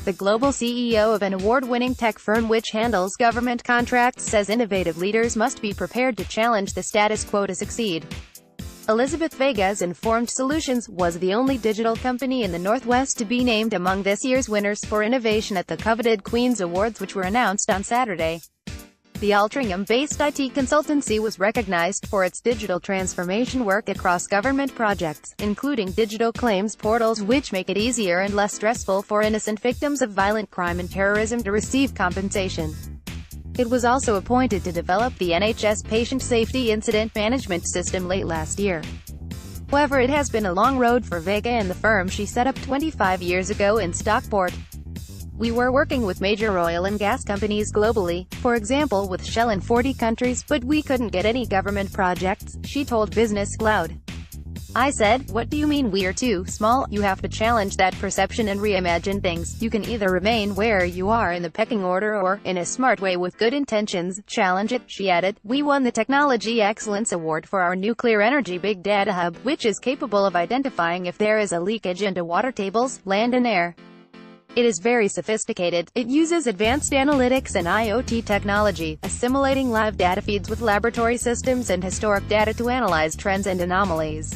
the global CEO of an award-winning tech firm which handles government contracts, says innovative leaders must be prepared to challenge the status quo to succeed. Elizabeth Vega's Informed Solutions was the only digital company in the Northwest to be named among this year's winners for innovation at the coveted Queen's Awards, which were announced on Saturday. The Altrincham-based IT consultancy was recognized for its digital transformation work across government projects, including digital claims portals which make it easier and less stressful for innocent victims of violent crime and terrorism to receive compensation. It was also appointed to develop the NHS Patient Safety Incident Management System late last year. However, it has been a long road for Vega and the firm she set up 25 years ago in Stockport. "We were working with major oil and gas companies globally, for example with Shell in 40 countries, but we couldn't get any government projects," she told Business Cloud. "I said, what do you mean we're too small? You have to challenge that perception and reimagine things. You can either remain where you are in the pecking order or, in a smart way with good intentions, challenge it," she added. "We won the Technology Excellence Award for our nuclear energy big data hub, which is capable of identifying if there is a leakage into water tables, land and air. It is very sophisticated. It uses advanced analytics and IoT technology, assimilating live data feeds with laboratory systems and historic data to analyze trends and anomalies.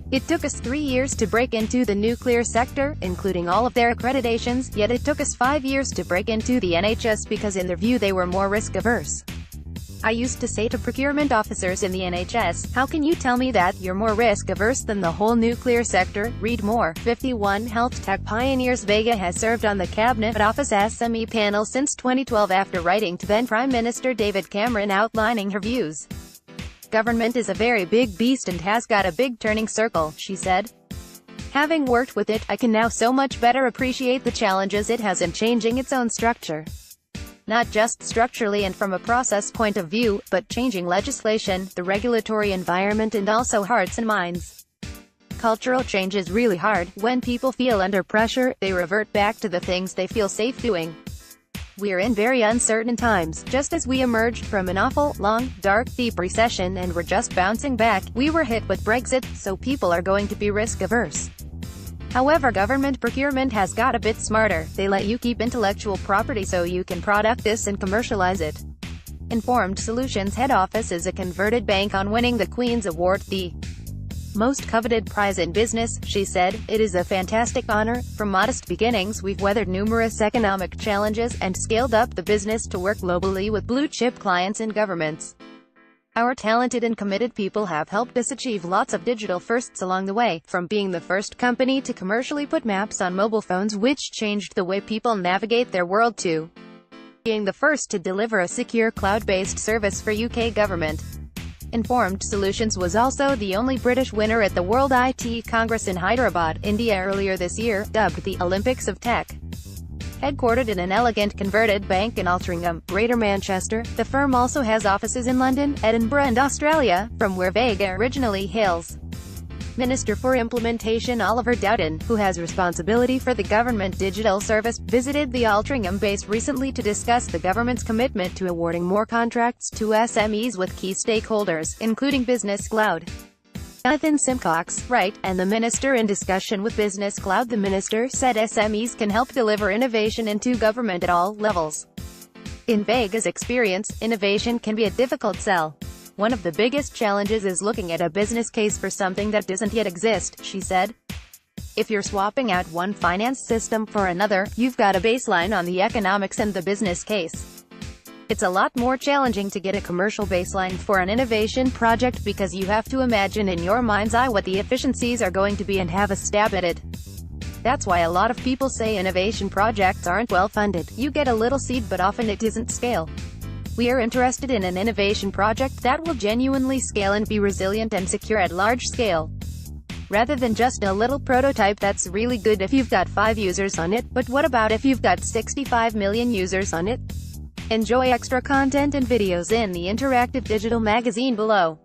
It took us 3 years to break into the nuclear sector, including all of their accreditations, yet it took us 5 years to break into the NHS because in their view they were more risk-averse. I used to say to procurement officers in the NHS, how can you tell me that you're more risk-averse than the whole nuclear sector? Read more." 51 health tech pioneers. Vega has served on the Cabinet Office SME panel since 2012 after writing to then Prime Minister David Cameron outlining her views. "Government is a very big beast and has got a big turning circle," she said. "Having worked with it, I can now so much better appreciate the challenges it has in changing its own structure. Not just structurally and from a process point of view, but changing legislation, the regulatory environment and also hearts and minds. Cultural change is really hard. When people feel under pressure, they revert back to the things they feel safe doing. We're in very uncertain times. Just as we emerged from an awful, long, dark, deep recession and we're just bouncing back, we were hit with Brexit, so people are going to be risk-averse. However, government procurement has got a bit smarter. They let you keep intellectual property so you can product this and commercialize it." Informed Solutions head office is a converted bank on winning the Queen's Award, the most coveted prize in business, she said. "It is a fantastic honor. From modest beginnings we've weathered numerous economic challenges, and scaled up the business to work globally with blue-chip clients and governments. Our talented and committed people have helped us achieve lots of digital firsts along the way, from being the first company to commercially put maps on mobile phones which changed the way people navigate their world to being the first to deliver a secure cloud-based service for UK government." Informed Solutions was also the only British winner at the World IT Congress in Hyderabad, India earlier this year, dubbed the Olympics of Tech. Headquartered in an elegant converted bank in Altrincham, Greater Manchester, the firm also has offices in London, Edinburgh and Australia, from where Vega originally hails. Minister for Implementation Oliver Dowden, who has responsibility for the government digital service, visited the Altrincham base recently to discuss the government's commitment to awarding more contracts to SMEs with key stakeholders, including Business Cloud. Jonathan Simcox, right, and the minister. In discussion with Business Cloud, the minister said SMEs can help deliver innovation into government at all levels. In Vega's experience, innovation can be a difficult sell. "One of the biggest challenges is looking at a business case for something that doesn't yet exist," she said. "If you're swapping out one finance system for another, you've got a baseline on the economics and the business case. It's a lot more challenging to get a commercial baseline for an innovation project because you have to imagine in your mind's eye what the efficiencies are going to be and have a stab at it. That's why a lot of people say innovation projects aren't well funded. You get a little seed but often it isn't scale. We are interested in an innovation project that will genuinely scale and be resilient and secure at large scale, rather than just a little prototype that's really good if you've got 5 users on it, but what about if you've got 65 million users on it?" Enjoy extra content and videos in the interactive digital magazine below.